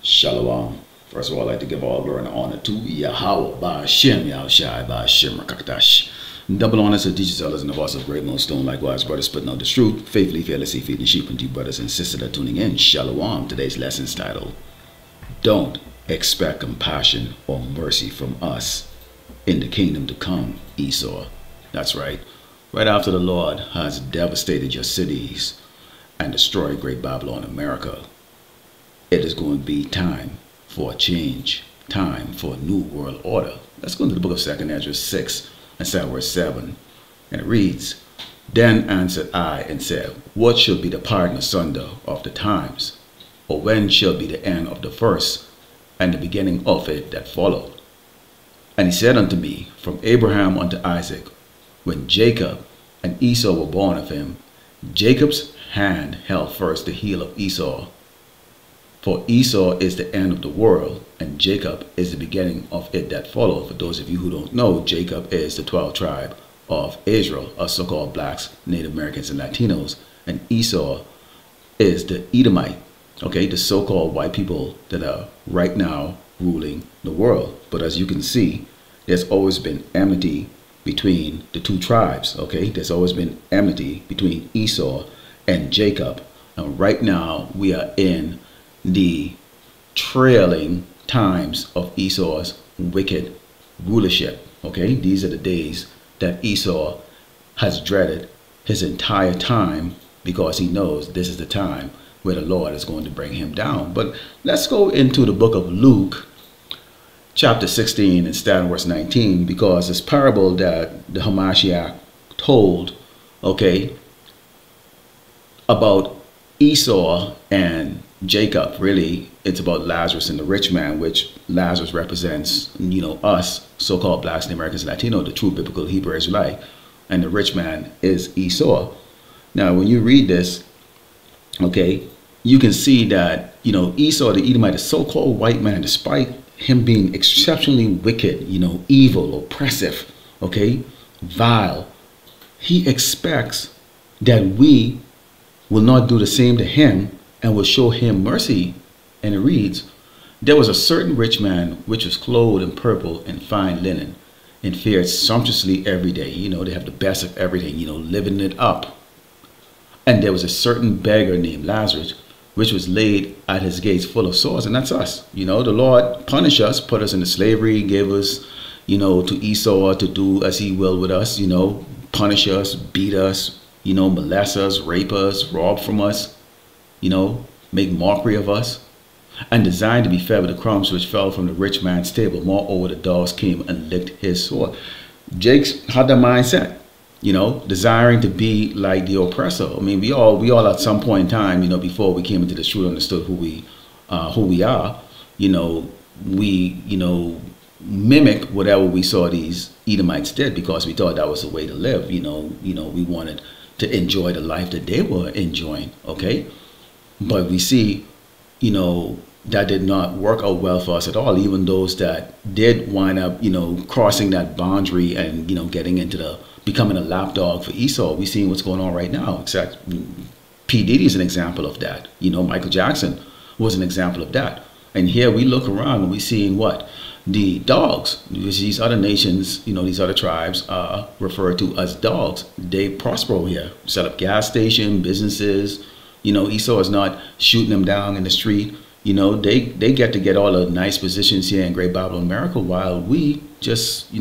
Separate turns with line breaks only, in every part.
Shalom. First of all, I'd like to give all glory and honor to Yahweh, Ba'ashem, Yahushai, Ba'ashem, Rakakatash. Double honors to teachers, elders, and the voice of great millstone. Likewise, brothers putting out the truth, faithfully, fearlessly feeding sheep, and you brothers and sisters that are tuning in. Shalom. Today's lesson is titled, Don't Expect Compassion or Mercy from Us in the Kingdom to Come, Esau. That's right. Right after the Lord has devastated your cities and destroyed Great Babylon, America, it is going to be time for a change, time for a new world order. Let's go into the book of 2 Ezra 6 and start verse 7. And it reads, Then answered I and said, What shall be the parting asunder of the times? Or when shall be the end of the first and the beginning of it that followed? And he said unto me, From Abraham unto Isaac, when Jacob and Esau were born of him, Jacob's hand held first the heel of Esau. For Esau is the end of the world, and Jacob is the beginning of it that followed. For those of you who don't know, Jacob is the 12th tribe of Israel, us so-called blacks, Native Americans, and Latinos. And Esau is the Edomite, okay, the so-called white people that are right now ruling the world. But as you can see, there's always been enmity between the two tribes, okay? There's always been enmity between Esau and Jacob. And right now, we are in the trailing times of Esau's wicked rulership. Okay, these are the days that Esau has dreaded his entire time because he knows this is the time where the Lord is going to bring him down. But let's go into the book of Luke, chapter 16, and start in verse 19, because this parable that the Hamashiach told, okay, about Esau and Jacob, really, it's about Lazarus and the rich man, which Lazarus represents, us, so-called blacks and Americans, Latino, the true biblical Hebrew Israelite, and the rich man is Esau. Now, when you read this, okay, you can see that, Esau, the Edomite, the so-called white man, despite him being exceptionally wicked, evil, oppressive, okay, vile, he expects that we will not do the same to him and will show him mercy. And it reads, There was a certain rich man which was clothed in purple and fine linen and fared sumptuously every day. They have the best of everything, living it up. And there was a certain beggar named Lazarus which was laid at his gates full of sores. And that's us. The Lord punished us, put us into slavery, gave us, to Esau to do as he will with us, punish us, beat us, molest us, rape us, rob from us, make mockery of us, and designed to be fed with the crumbs which fell from the rich man's table. Moreover, the dogs came and licked his sword. Jake's had that mindset, desiring to be like the oppressor. I mean, we all at some point in time, before we came into the truth, understood who we are. We mimic whatever we saw these Edomites did because we thought that was the way to live. We wanted to enjoy the life that they were enjoying, okay? But we see, that did not work out well for us at all. Even those that did wind up, crossing that boundary and, getting into becoming a lapdog for Esau. We're seeing what's going on right now. Except P. Diddy is an example of that. Michael Jackson was an example of that. And here we look around and we're seeing what? The dogs, these other nations, these other tribes are referred to as dogs. They prosper over here, set up gas station, businesses. Esau is not shooting them down in the street. They get to get all the nice positions here in Great Babylon, America, while we just, we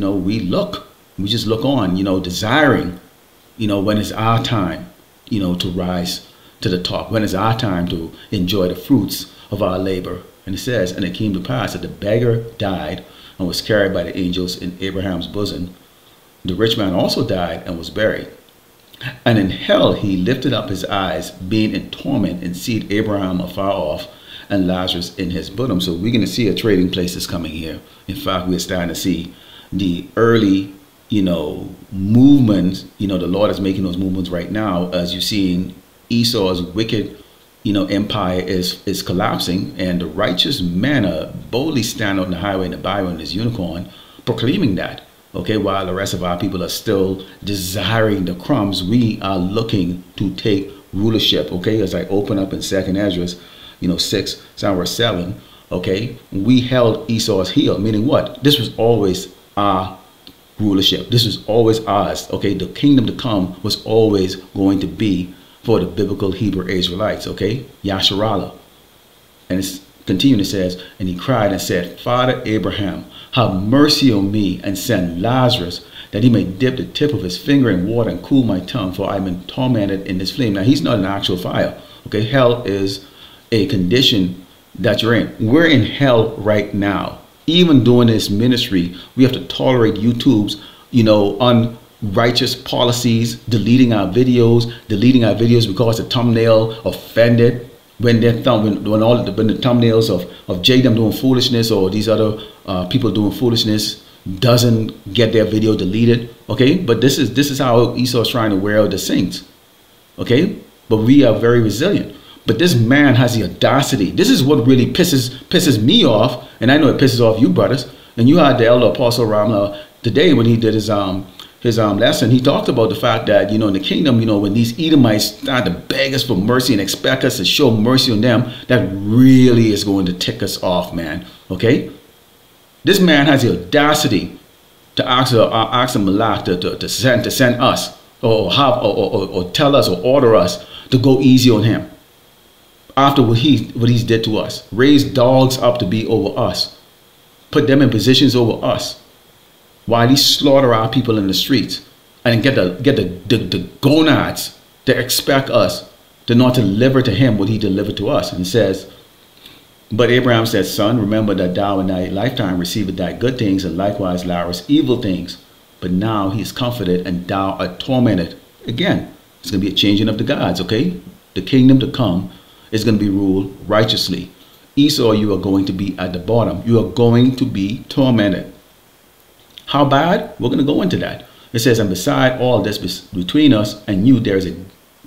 just look on, desiring, when it's our time, to rise to the top, when it's our time to enjoy the fruits of our labor. And it says, and it came to pass that the beggar died and was carried by the angels in Abraham's bosom. The rich man also died and was buried. And in hell he lifted up his eyes, being in torment, and seeth Abraham afar off and Lazarus in his bosom. So we're going to see a trading place is coming here. In fact, we're starting to see the early, movements. The Lord is making those movements right now as you're seeing Esau's wicked, empire is collapsing, and the righteous men are boldly stand out on the highway in the Bible in this unicorn, proclaiming that. Okay, while the rest of our people are still desiring the crumbs, we are looking to take rulership. Okay, as I open up in 2 Ezra, 6, verse 7, okay, we held Esau's heel, meaning what? This was always our rulership. This was always ours. Okay, the kingdom to come was always going to be for the biblical Hebrew Israelites. Okay, Yasharallah. And it's continuing, it says, and he cried and said, Father Abraham, have mercy on me and send Lazarus that he may dip the tip of his finger in water and cool my tongue, for I've been tormented in this flame. Now, he's not an actual fire. Okay, hell is a condition that you're in. We're in hell right now. Even doing this ministry, we have to tolerate YouTube's, unrighteous policies, deleting our videos because the thumbnail offended. When the thumbnails of Jacob doing foolishness, or these other people doing foolishness, doesn't get their video deleted. Okay, but this is how Esau is trying to wear out the saints. Okay, but we are very resilient. But this man has the audacity. This is what really pisses me off, and I know it pisses off you, brothers. And you had the elder Apostle Ramla today when he did his lesson. He talked about the fact that, in the kingdom, when these Edomites start to beg us for mercy and expect us to show mercy on them, that really is going to tick us off, man. Okay, this man has the audacity to ask a Malak to send us, or tell us or order us to go easy on him. After what he's did to us, raise dogs up to be over us, put them in positions over us, while he slaughter our people in the streets, and get the gonads to expect us to not deliver to him what he delivered to us. And it says, but Abraham said, Son, remember that thou in thy lifetime received thy good things, and likewise Lazarus evil things. But now he is comforted, and thou art tormented. Again, it's going to be a changing of the gods. Okay, the kingdom to come is going to be ruled righteously. Esau, you are going to be at the bottom. You are going to be tormented. How bad? We're going to go into that. It says, and beside all this, between us and you, there is a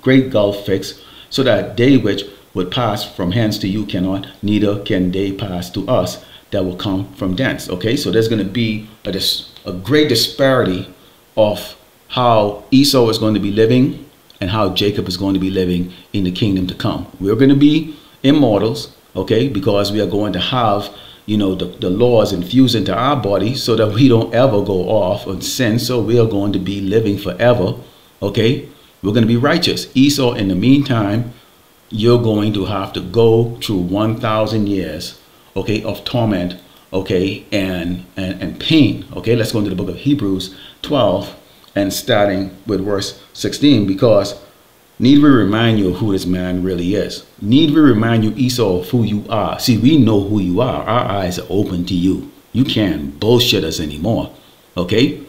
great gulf fixed, so that they which would pass from hence to you cannot, neither can they pass to us that will come from thence. Okay, so there's going to be a great disparity of how Esau is going to be living and how Jacob is going to be living in the kingdom to come. We're going to be immortals, okay, because we are going to have, the laws infused into our body so that we don't ever go off on sin. So we are going to be living forever, okay. We're going to be righteous. Esau, in the meantime, you're going to have to go through 1,000 years, okay, of torment, okay, and pain. Okay, let's go into the book of Hebrews 12 and starting with verse 16, because need we remind you of who this man really is? Need we remind you, Esau, of who you are? See, we know who you are. Our eyes are open to you. You can't bullshit us anymore, okay?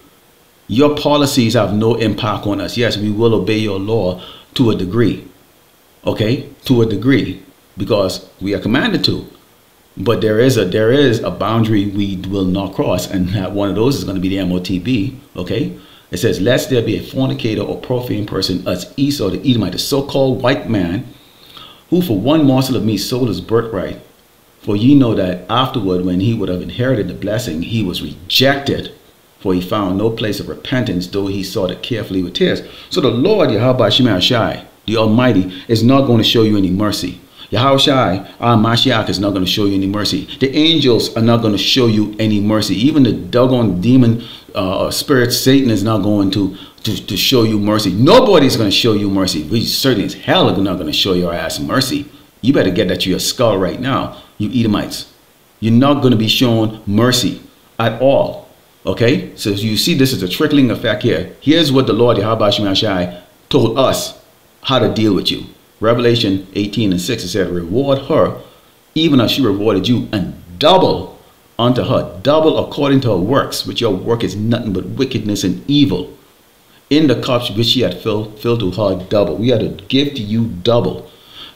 Your policies have no impact on us. Yes, we will obey your law to a degree, okay, to a degree, because we are commanded to. But there is a boundary we will not cross, and one of those is going to be the MOTB, okay? It says, lest there be a fornicator or profane person as Esau the Edomite, the so-called white man, who for one morsel of meat sold his birthright. For ye know that afterward, when he would have inherited the blessing, he was rejected, for he found no place of repentance, though he sought it carefully with tears. So the Lord, Yahweh Shemai Shai, the Almighty, is not going to show you any mercy. Yahweh Shai, our Mashiach, is not going to show you any mercy. The angels are not going to show you any mercy. Even the doggone demon spirit Satan is not going to show you mercy. Nobody's going to show you mercy. We certainly as hell are not going to show your ass mercy. You better get that to your skull right now, you Edomites. You're not going to be shown mercy at all. Okay? So you see, this is a trickling effect here. Here's what the Lord Yahweh Shemai told us how to deal with you. Revelation 18 and 6, it said, reward her even as she rewarded you, and double unto her, double according to her works, which your work is nothing but wickedness and evil. In the cups which she had filled to her double. We had to give to you double.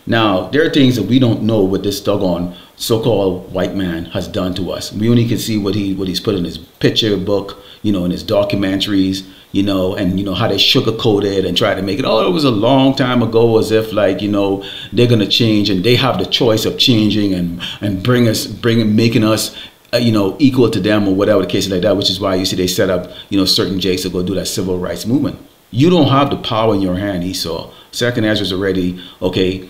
Now, there are things that we don't know what this doggone so-called white man has done to us. We only can see what he's put in his picture book, in his documentaries, and how they sugarcoat it and try to make it, oh, it was a long time ago, as if like, they're going to change and they have the choice of changing and making us, equal to them or whatever the case is like that, which is why you see they set up, certain jakes to go do that civil rights movement. You don't have the power in your hand, Esau. Second Ezra is already, okay,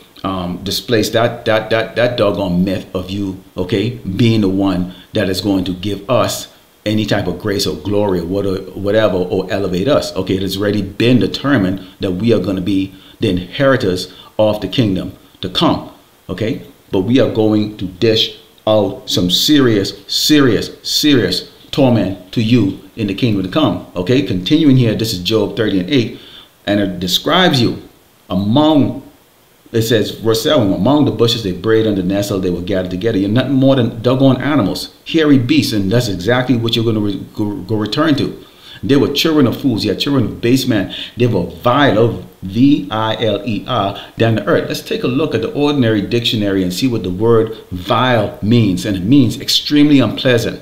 displace that doggone myth of you, okay, being the one that is going to give us any type of grace or glory or whatever, or elevate us. Okay, it has already been determined that we are going to be the inheritors of the kingdom to come. Okay, but we are going to dish out some serious torment to you in the kingdom to come. Okay, continuing here, this is Job 30:8, and it describes you among, it says, verse 7, among the bushes they braid under the nestle, they will gather together. You're nothing more than doggone animals, hairy beasts, and that's exactly what you're going to go return to. They were children of fools, yeah, children of base men. They were vile, V-I-L-E-R, down the earth. Let's take a look at the ordinary dictionary and see what the word vile means. And it means extremely unpleasant,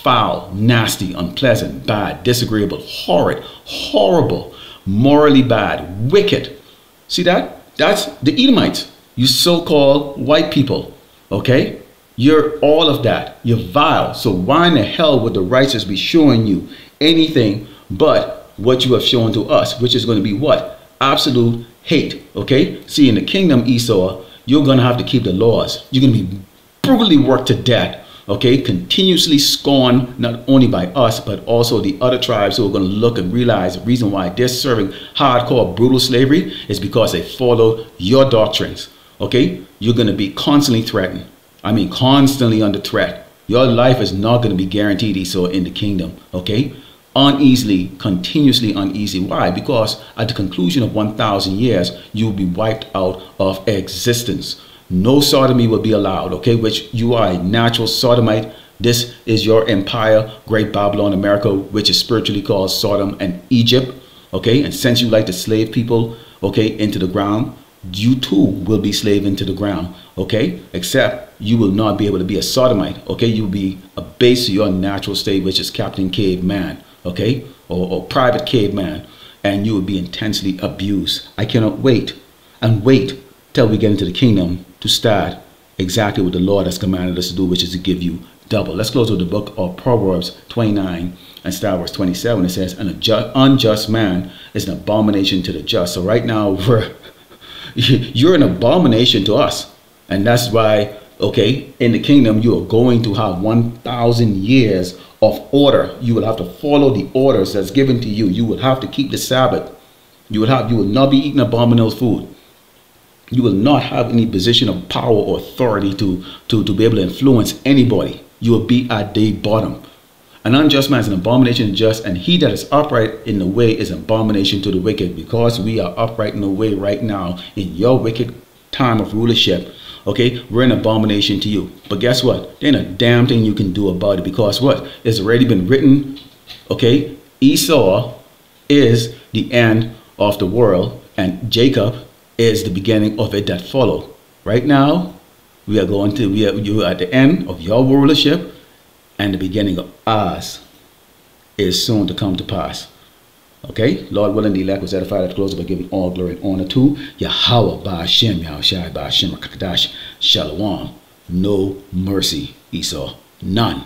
foul, nasty, unpleasant, bad, disagreeable, horrid, horrible, morally bad, wicked. See that? That's the Edomites, you so-called white people, okay? You're all of that. You're vile. So why in the hell would the righteous be showing you anything but what you have shown to us, which is going to be what? Absolute hate, okay? See, in the kingdom, Esau, you're going to have to keep the laws. You're going to be brutally worked to death, okay? Continuously scorned, not only by us, but also the other tribes who are going to look and realize the reason why they're serving hardcore, brutal slavery is because they follow your doctrines, okay? You're going to be constantly threatened. I mean, constantly under threat. Your life is not going to be guaranteed, Esau, in the kingdom, okay? Uneasily, continuously uneasy. Why? Because at the conclusion of 1,000 years, you will be wiped out of existence. No sodomy will be allowed, okay? Which you are a natural sodomite. This is your empire, Great Babylon, America, which is spiritually called Sodom and Egypt, okay? And since you like to slave people, okay, into the ground, you too will be slaved into the ground, okay? Except you will not be able to be a sodomite, okay? You will be a base to your natural state, which is Captain Caveman, okay? Or Private Caveman, and you will be intensely abused. I cannot wait till we get into the kingdom to start exactly what the Lord has commanded us to do, which is to give you double. Let's close with the book of Proverbs 29 and start verse 27. It says, an unjust man is an abomination to the just. So right now, you're an abomination to us. And that's why, okay, in the kingdom, you are going to have 1,000 years of order. You will have to follow the orders that's given to you. You will have to keep the Sabbath. You will not be eating abominable food. You will not have any position of power or authority to be able to influence anybody. You will be at the bottom. An unjust man is an abomination to the just, and he that is upright in the way is an abomination to the wicked. Because we are upright in the way right now in your wicked time of rulership, okay, we're an abomination to you. But guess what? There ain't a damn thing you can do about it, because what? It's already been written, okay? Esau is the end of the world, and Jacob is the beginning of it that follow. Right now, you are at the end of your rulership, and the beginning of ours is soon to come to pass. Okay, Lord willing, the elect was edified at the close by giving all glory and honor to Yahweh, Ba'ashem, Yahushai, Ba'ashem, Kakadash, Shalom. No mercy, Esau, none.